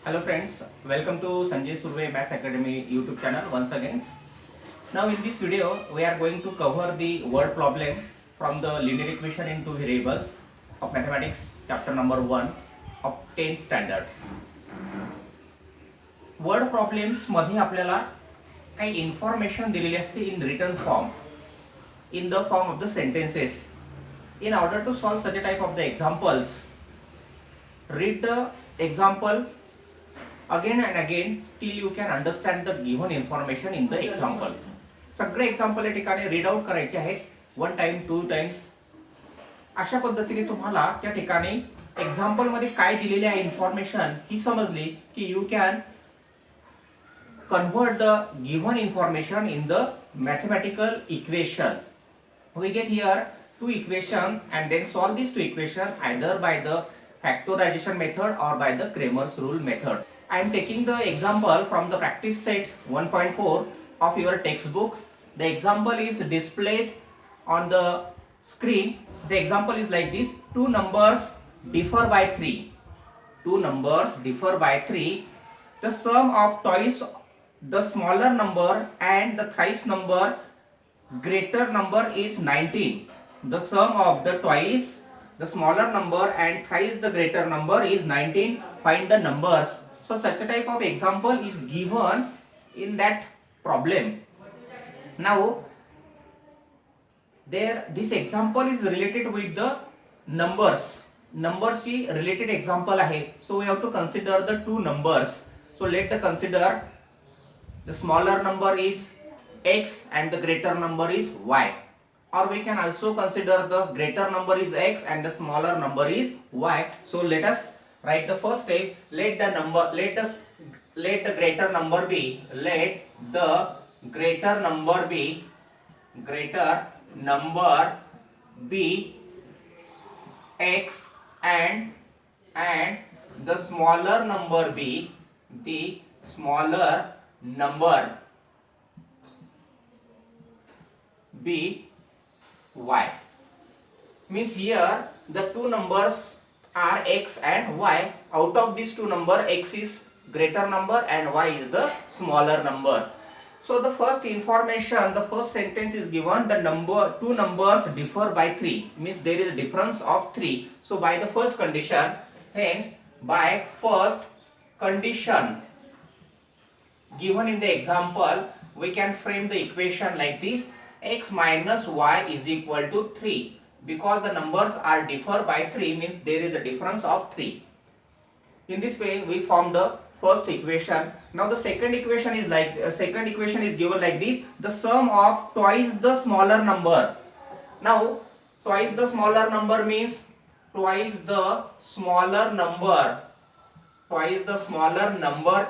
Hello friends, welcome to Sanjay Surve Maths Academy YouTube channel once again. Now in this video we are going to cover the word problem from the linear equation into variables of mathematics chapter number 1 of 10th standard. Word problems मध्ये आपल्याला काही information दिलेली असते in written form, in the form of the sentences. In order to solve such a type of the examples, read the example again and again till you can understand the given information in the example. सगळे example या ठिकाणी read out करायचे आहेत, 1 time 2 times. अशा पद्धतीने तुम्हाला त्या ठिकाणी एक्झाम्पल मध्ये काय दिलेले आहे इन्फॉर्मेशन ही समजली की you can convert the given information in the mathematical equation. We get here two equations and then solve these two equations either by the factorization method or by the Cramer's rule method. I am taking the example from the practice set 1.4 of your textbook. The example is displayed on the screen. The example is like this: two numbers differ by 3. Two numbers differ by 3. The sum of twice the smaller number and the thrice number greater number is 19. The sum of the twice the smaller number and thrice the greater number is 19. Find the numbers. So such a type of example is given in that problem. Now this example is related with the numbers. Numbers ची related example आहे. So we have to consider the two numbers. So let us consider the smaller number is x and the greater number is y, or we can also consider the greater number is x and the smaller number is y. So let us write the first step. Let the greater number be x and the smaller number be y. Means here the two numbers are x and y. Out of these two numbers, x is greater number and y is the smaller number. So the first information, the first sentence is given: the two numbers differ by 3. Means there is a difference of 3. So by the first condition, hence by first condition given in the example, we can frame the equation like this: x minus y is equal to 3. Because the numbers are differ by 3 means there is a difference of 3. In this way we form the first equation. Now the second equation is given like this: the sum of twice the smaller number. Now twice the smaller number means twice the smaller number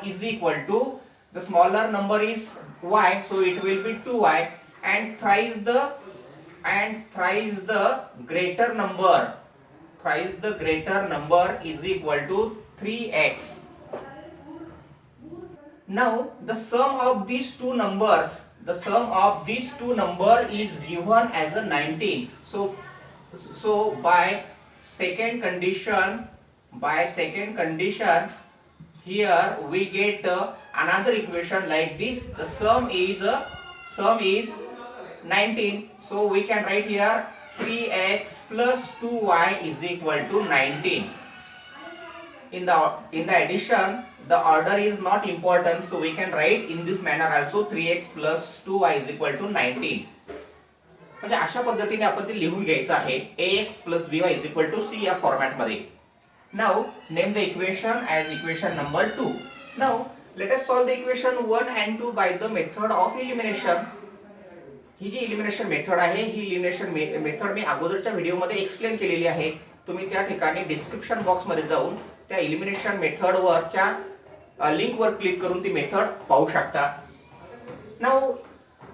is equal to, the smaller number is y, so it will be 2y, and thrice the greater number is equal to 3x. Now the sum of these two numbers is given as a 19. So by second condition here we get another equation like this: the sum is 19. So we can write here 3x plus 2y is equal to 19. In the addition, the order is not important, so we can write in this manner also: 3x plus 2y is equal to 19. म्हणजे अशा पद्धतीने आपण ते लिहून घ्यायचं आहे: ax plus by is equal to c या format मध्ये. Now name the equation as equation number 2. Now let us solve the equation 1 and 2 by the method of elimination. ही जी एलिमिनेशन मेथड आहे, ही एलिमिनेशन मेथड मी अगोदरच्या video मध्ये explain केलेली आहे. तुम्ही त्या ठिकाणी डिस्क्रिप्शन बॉक्स मध्ये जाऊन त्या एलिमिनेशन मेथड वरच्या लिंक वर क्लिक करून ती मेथड पाहू शकता. Now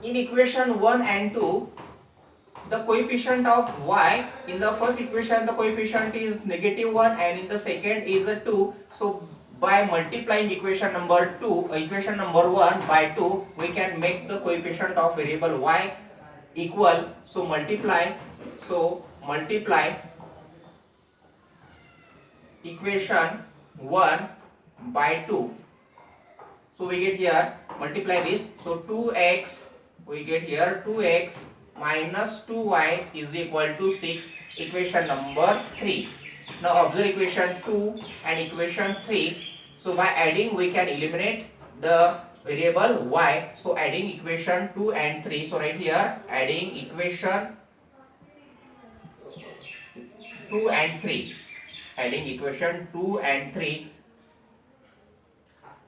in equation 1 and 2, the coefficient of y, in the first equation the coefficient is -1 and in the second is a 2. So by multiplying equation number 1 by 2, we can make the coefficient of variable y equal. So multiply equation 1 by 2. So we get here, multiply this. So 2x, we get here 2x minus 2y is equal to 6. Equation number 3. Now observe equation 2 and equation 3. So by adding we can eliminate the variable y. So adding equation 2 and 3. So right here adding equation 2 and 3. Adding equation 2 and 3.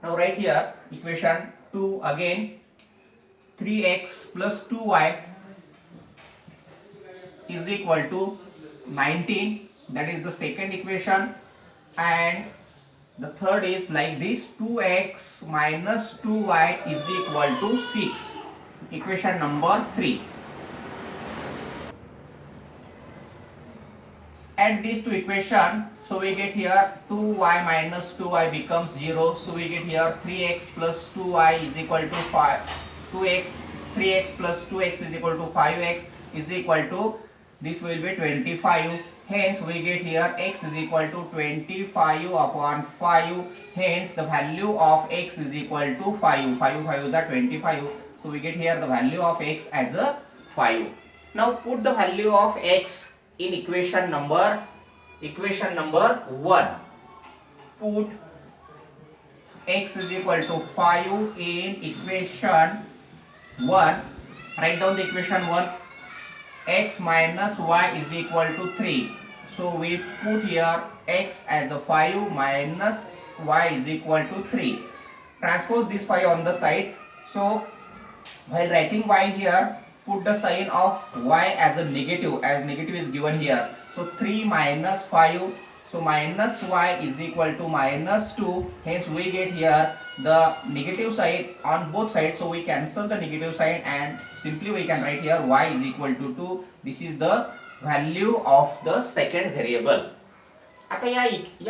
Now right here equation 2 again, 3x plus 2y is equal to 19. That is the second equation. And the third is like this, 2x minus 2y is equal to 6. Equation number 3. Add these two equations. So we get here 2y minus 2y becomes 0. So we get here 3x plus 2y is equal to 5. 2x, 3x plus 2x is equal to 5x is equal to, this will be 25. Hence we get here x is equal to 25 upon 5. Hence the value of x is equal to 5. 5 is 25. So we get here the value of x as a 5. Now put the value of x in equation number 1. Put x is equal to 5 in equation 1. Write down the equation 1. X minus y is equal to 3. So we put here x as a 5 minus y is equal to 3. Transpose this 5 on the side. So while writing y here, put the sign of y as a negative, as negative is given here. So 3 minus 5. So minus y is equal to minus 2. Hence we get here the negative side on both sides. So we cancel the negative sign and simply we can write here y is equal to 2. This is the value of the second variable. आता या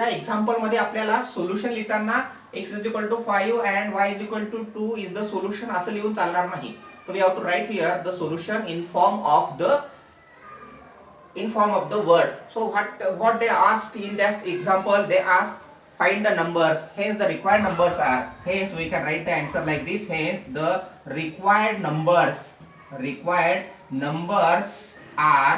example मध्ये आपल्याला solution लिहिताना x is equal to 5 and y is equal to 2 is the solution असं लिहून चालणार नाही. So we have to write here the solution in form of the word. So what they asked in that example, they asked find the numbers. Hence the required numbers are, hence we can write the answer like this. Hence the required numbers are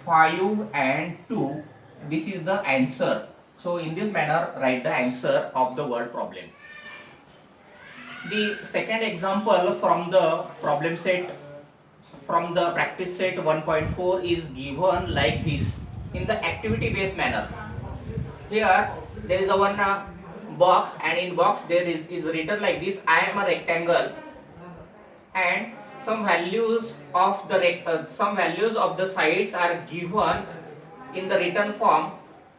5 and 2. This is the answer. So in this manner write the answer of the word problem. The second example from the problem set, from the practice set 1.4 is given like this in the activity based manner. Here there is a one box, and in box there is written like this: I am a rectangle, and some values of the sides are given in the written form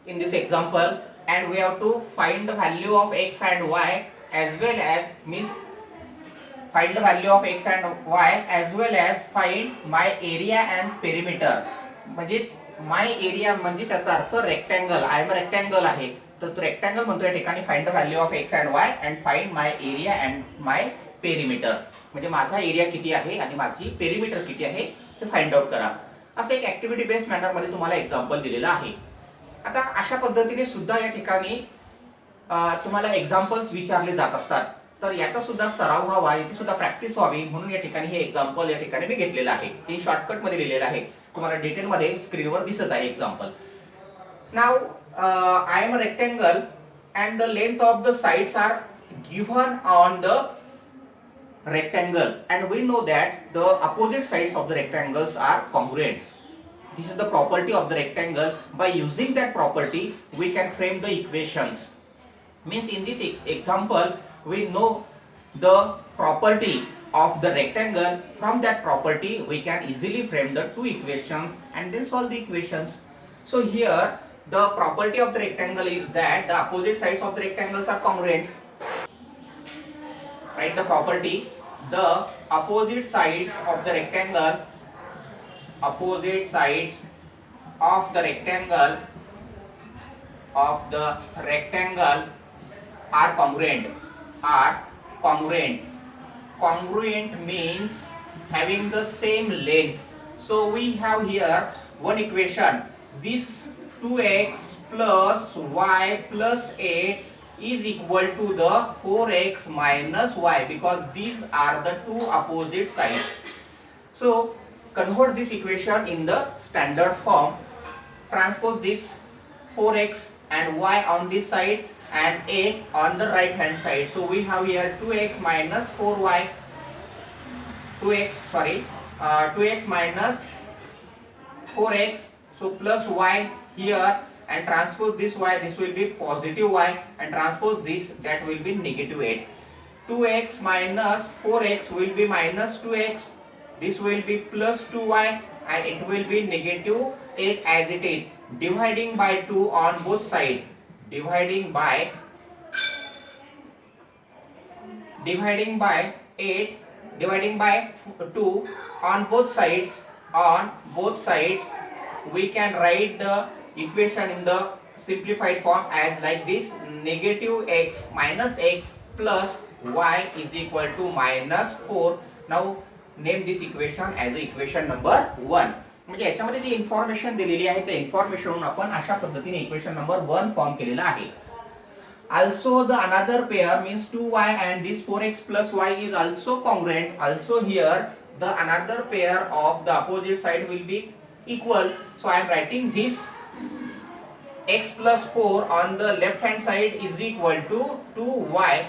in this example, and we have to find the value of x and y as well as find the value of x and y as well as find my area and perimeter. म्हणजे my area म्हणजे त्याचा अर्थ rectangle. I am rectangle आहे, तर तो rectangle म्हणतो या ठिकाणी find the value of x and y and find my area and my perimeter. म्हणजे माझा एरिया किती आहे आणि माझी पेरिमीटर किती आहे ते फाइंड आउट करा. असं एक ऍक्टिव्हिटी बेस्ड मॅनर मध्ये तुम्हाला एक्झाम्पल दिलेलं आहे. आता अशा पद्धतीने सुद्धा या ठिकाणी तुम्हाला एक्झाम्पल्स विचारले जात असतात, तर याचा सुद्धा सराव व्हावा, याची सुद्धा प्रॅक्टिस व्हावी म्हणून या ठिकाणी हे एक्झाम्पल या ठिकाणी मी घेतलेलं आहे. हे शॉर्टकट मध्ये लिहिलेलं आहे, तुम्हाला डिटेल मध्ये स्क्रीनवर दिसत आहे example. Now I am a rectangle and the length of the sides are given on the rectangle, and we know that the opposite sides of the rectangles are congruent. This is the property of the rectangle. By using that property we can frame the equations. Means in this example we know the property of the rectangle. From that property we can easily frame the two equations and then solve the equations. So here the property of the rectangle is that the opposite sides of the rectangles are congruent. Write the property: the opposite sides of the rectangle are congruent. Congruent means having the same length. So we have here one equation. This 2x plus y plus 8 is equal to the 4x minus y, because these are the two opposite sides. So convert this equation in the standard form. Transpose this 4x and y on this side and 8 on the right hand side. So we have here 2x minus 4y, 2x minus 4x, so plus y here, and transpose this y, this will be positive y, and transpose this, that will be negative 8. 2x minus 4x will be minus 2x, this will be plus 2y, and it will be negative 8 as it is. Dividing by 2 on both sides, dividing by 8, dividing by 2 on both sides, we can write the equation in the simplified form as like this: negative x minus x plus y is equal to minus 4. Now name this equation as equation number 1. म्हणजे याच्यामध्ये जी information दिलेली आहे त्या information आपण अशा पद्धतीने equation number 1 form केलेला आहे. Also the another pair means 2y and this 4x plus y is also congruent. Also here the another pair of the opposite side will be equal. So I am writing this x plus 4 on the left hand side is equal to 2y.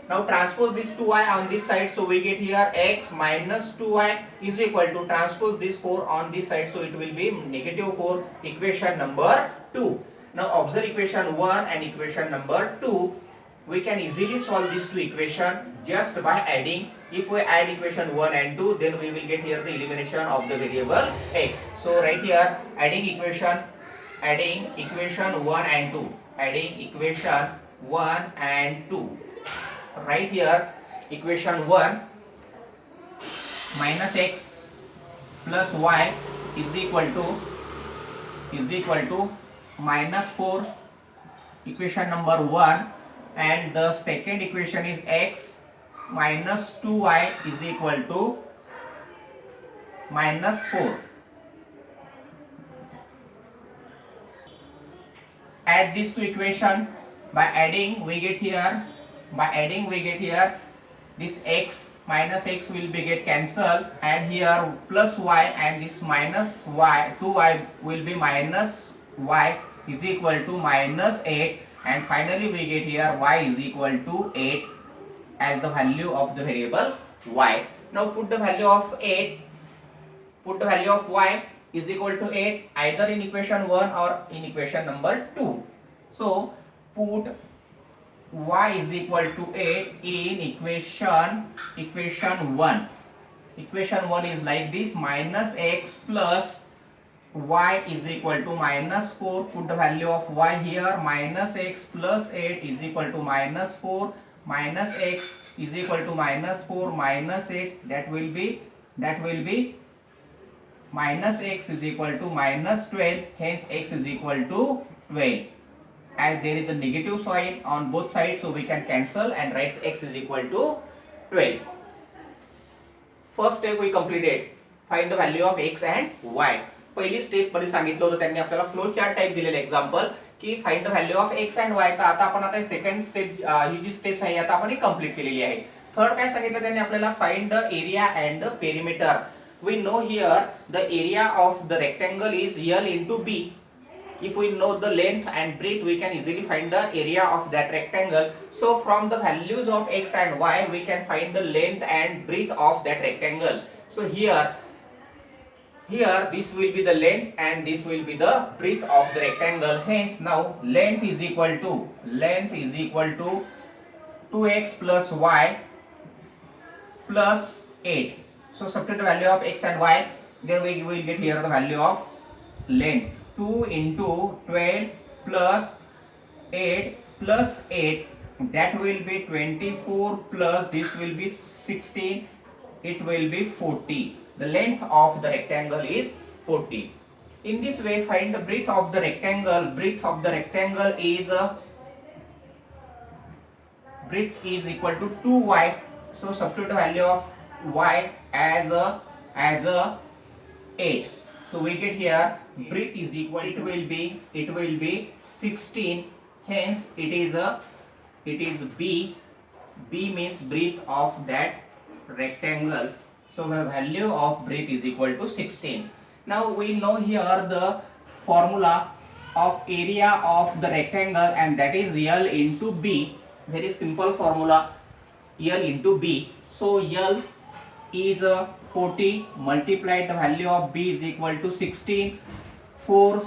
Now transpose this 2y on this side, so we get here x minus 2y is equal to transpose this 4 on this side, so it will be negative 4, equation number 2. Now observe equation 1 and equation number 2. We can easily solve these two equations just by adding. If we add equation 1 and 2, then we will get here the elimination of the variable x. So right here adding equation 1 and 2, adding equation 1 and 2. Right here equation 1, minus x plus y is equal to minus 4, equation number 1, and the second equation is x minus 2y is equal to minus 4. Add these two equations. By adding we get here this x minus x will be get cancelled, and here plus y, and this minus y, 2y will be minus y is equal to minus 8, and finally we get here y is equal to 8 as the value of the variable y. Now put the value of y is equal to 8 either in equation 1 or in equation number 2. So put y is equal to 8 in equation 1. Equation 1 is like this: minus x plus y is equal to minus 4. Put the value of y here: minus x plus 8 is equal to minus 4, minus x is equal to minus 4 minus 8, that will be minus x is equal to minus 12, hence x is equal to 12. As there is a negative sign on both sides, so we can cancel and write x is equal to 12. First step we completed. Find the value of x and y. पहिली step मध्ये सांगितलं होतं त्यांनी आपल्याला flow chart type दिलेलं example की find the value of x and y. तर आता आपण आता सेकंड स्टेप ही जी स्टेप आहे आता आपण कंप्लीट केलेली आहे. थर्ड काय सांगितलं त्यांनी आपल्याला? Find the area and the perimeter. We know here the area of the rectangle is L into B. If we know the length and breadth, we can easily find the area of that rectangle. So from the values of x and y, we can find the length and breadth of that rectangle. So here this will be the length and this will be the breadth of the rectangle. Hence now length is equal to 2x plus y plus 8. So substitute the value of x and y, then we will get here the value of length. 2 into 12 plus 8 plus 8, that will be 24 plus this will be 16, it will be 40. The length of the rectangle is 40. In this way find the breadth of the rectangle. Breadth of the rectangle is breadth is equal to 2y. So substitute the value of y as a 8. So we get here breadth is equal to, it will be 16, hence it is B means breadth of that rectangle. So the value of breadth is equal to 16. Now we know here the formula of area of the rectangle, and that is L into B. Very simple formula, L into B. So L is 40 multiplied the value of B is equal to 16. 4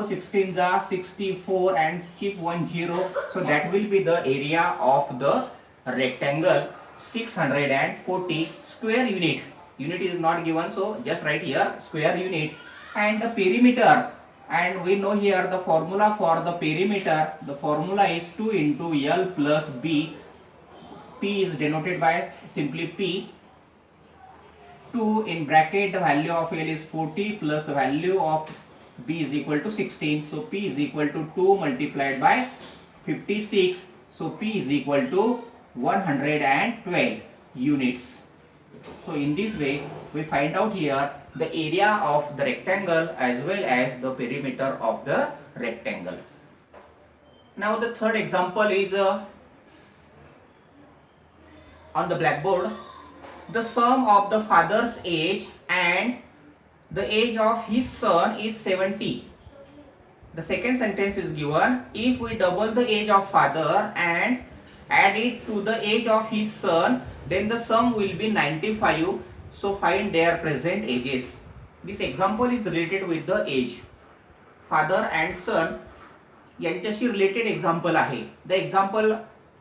16 are 64 and keep 1 0. So that will be the area of the rectangle, 640 square unit. Unit is not given, so just write here square unit. And the perimeter, and we know here the formula for the perimeter, the formula is 2 into L plus B. P is denoted by simply P. 2 in bracket, the value of L is 40 plus the value of B is equal to 16. So P is equal to 2 multiplied by 56. So P is equal to 112 units. So in this way we find out here the area of the rectangle as well as the perimeter of the rectangle. Now the third example is on the blackboard. The sum of the father's age and the age of his son is 70. The second sentence is given, if we double the age of father and add it to the age of his son, then the sum will be 95. So find their present ages. This example is related with the age. Father and son यांच्याशी related example आहे. The example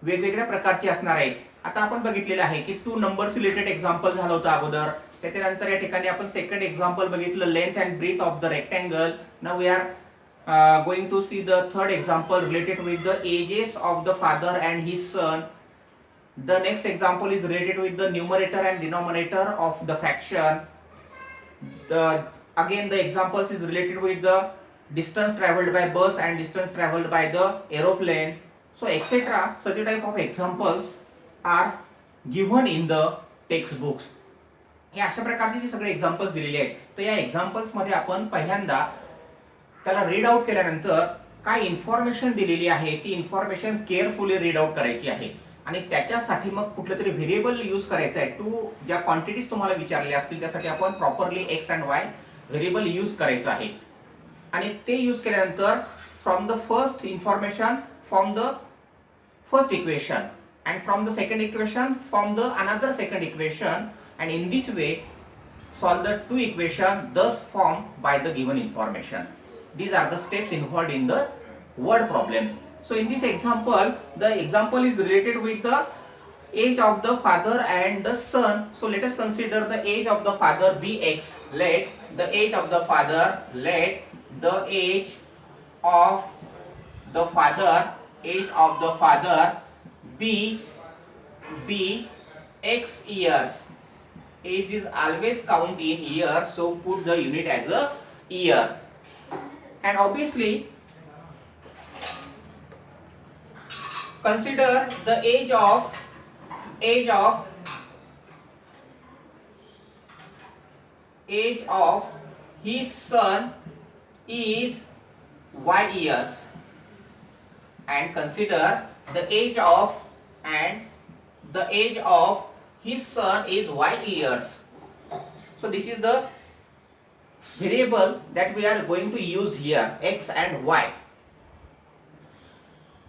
वेगवेगळ्या प्रकारचे असणार आहेत. आता आपण बघितलेलं आहे की 2 नंबर्स रिलेटेड एक्झाम्पल झालं होतं अगोदर. त्याच्यानंतर या ठिकाणी आपण सेकंड एक्झाम्पल बघितलं, length and breadth of the rectangle. Now we are going to see the third example related with the ages of the father and his son. The next example is related with the numerator and denominator of the fraction. Again the examples is related with the distance traveled by bus and distance traveled by the aeroplane. So etc. Such a type of examples are given in the textbooks. या अशा प्रकारचे जे सगळे examples दिलेले आहेत, तर या examples मध्ये आपण पहिल्यांदा त्याला रीड आउट केल्यानंतर काय इन्फॉर्मेशन दिलेली आहे ती इन्फॉर्मेशन केअरफुली रीड आउट करायची आहे. आणि त्याच्यासाठी मग कुठलं तरी व्हेरिएबल यूज करायचं आहे. टू ज्या क्वांटिटीज तुम्हाला विचारल्या असतील त्यासाठी आपण properly x and Y variable use करायचं आहे. आणि ते यूज केल्यानंतर from the first information from the first equation and from the second equation form the another second equation, and in this way solve the two equations thus formed by the given information. These are the steps involved in the word problem. So in this example, the example is related with the age of the father and the son. So let us consider the age of the father be x. Let the age of the father, let the age of the father be x years. Age is always count in years, so put the unit as a year. And obviously consider the age of his son is y years, and consider the age of his son is y years. So this is the variable that we are going to use here, x and y.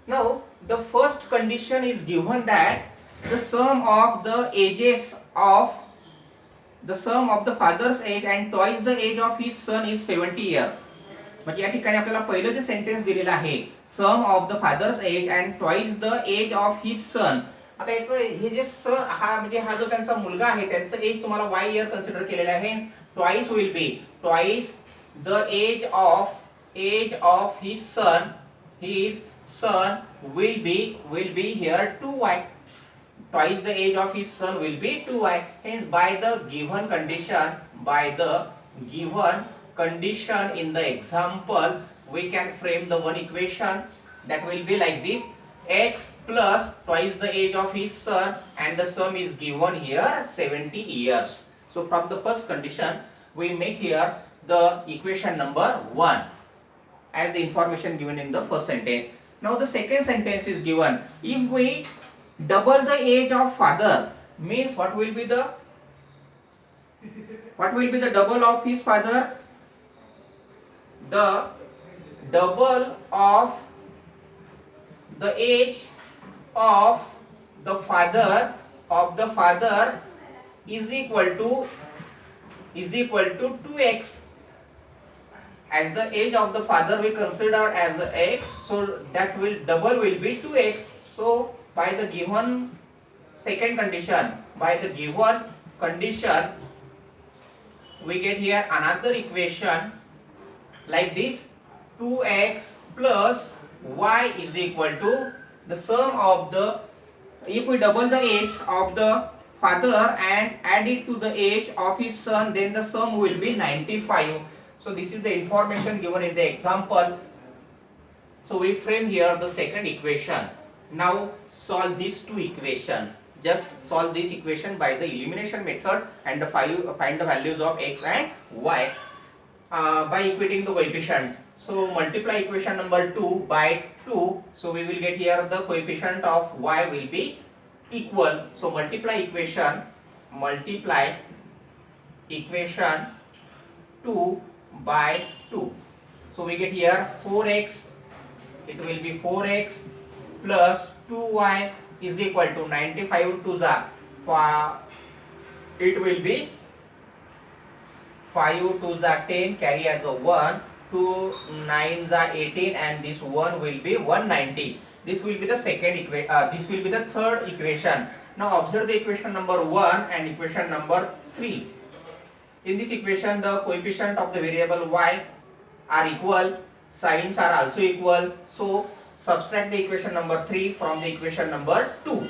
Now the first condition is given that the sum of the ages of the father's age and twice the age of his son is 70 year. म्हणजे या ठिकाणी आपल्याला पहिलं जे sentence दिलेलं आहे, sum of the father's age and twice the age of his son. आता याचं हे जे हा म्हणजे हा जो त्यांचा मुलगा आहे त्यांचं एज तुम्हाला y इयर कन्सिडर केलेलं आहे. Twice will be twice the age of his son will be here 2y. Twice the age of his son will be 2y. Hence by the given condition in the example we can frame the one equation that will be like this: x plus twice the age of his son, and the sum is given here 70 years. So from the first condition we make here the equation number 1 as the information given in the first sentence. Now the second sentence is given. If we double the age of father, means what will be the double of his father? The double of the age of the father is equal to 2x. As the age of the father we consider as x, so that will double will be 2x. So by the given second condition, we get here another equation like this: 2x plus y is equal to the sum of the, if we double the age of the father and add it to the age of his son, then the sum will be 95. So this is the information given in the example. So we frame here the second equation. Now solve these two equations. Just solve this equation by the elimination method and find the values of x and y by equating the coefficients. So multiply equation number 2 by 2. So we will get here the coefficient of y will be equal. So multiply equation 2 by 2. So we get here 4x. It will be 4x plus 2y is equal to 95 to the, it will be 5 to the 10, carry as a 1, 2 9 the 18, and this 1 will be 190. This will be the second equation. This will be the third equation. Now observe the equation number 1 and equation number 3. In this equation the coefficient of the variable y are equal, signs are also equal. So subtract the equation number 3 from the equation number 2.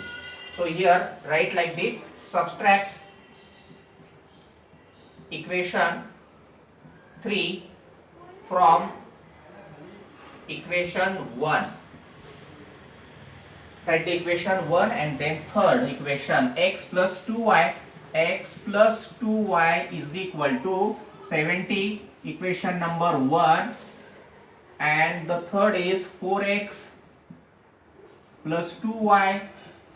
So here write like this: subtract equation 3 from equation 1. Write the equation 1 and then third equation: x plus 2y is equal to 70, equation number 1, and the third is 4x plus 2y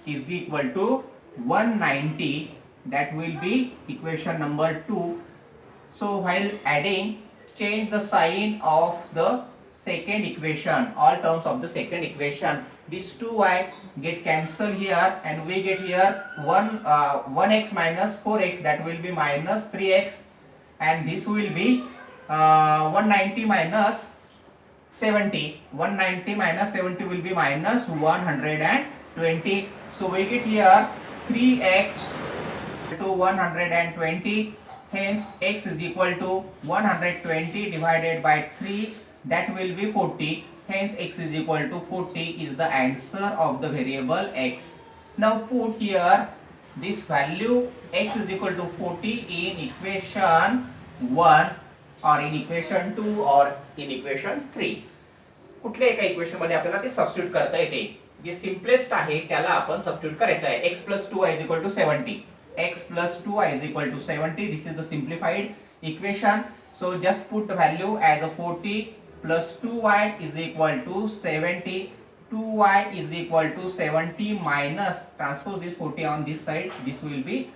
is equal to 190, that will be equation number 2. So while adding, change the sign of the second equation, all terms of the second equation. This 2y get cancelled here and we get here 1x minus 4x, that will be minus 3x, and this will be 190 minus 70. 190 minus 70 will be minus 120. So we get here 3x to 120. Hence x is equal to 120 divided by 3, that will be 40. Hence x is equal to 40 is the answer of the variable x. Now put here this value x is equal to 40 in equation 1 or in equation 2 or in equation 3. कुठल्या एका equation मध्ये आपल्याला ते substitute करता येते. जे simplest आहे त्याला आपण सबस्टिट्यूट करायचं आहे. x plus 2y is equal to 70. x plus 2y is equal to 70. This is the simplified equation. So just put the value as a 40 plus 2y is equal to 70. 2y is equal to 70 minus, transpose this 40 on this side, this will be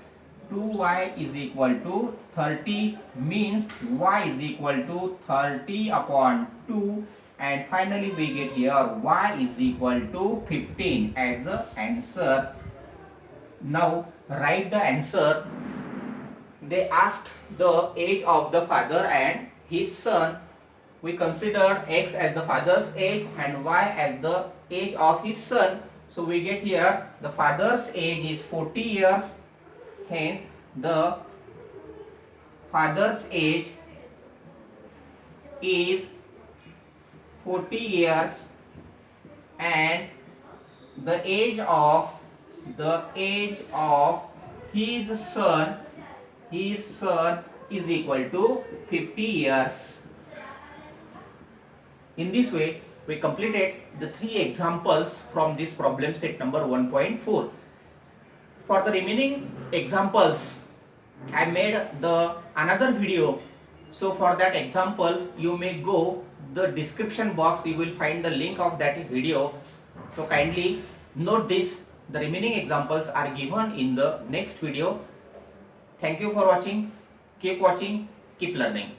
2y is equal to 30, means y is equal to 30 upon 2, and finally we get here y is equal to 15 as the answer. Now write the answer. They asked the age of the father and his son. We consider x as the father's age and y as the age of his son. So we get here the father's age is 40 years. Hence the father's age is 40 years and the age of his son is equal to 50 years. In this way we completed the 3 examples from this problem set number 1.4. For the remaining examples I made the another video. So for that example, you may go the description box, you will find the link of that video. So kindly note this. The remaining examples are given in the next video. Thank you for watching. Keep watching, keep learning.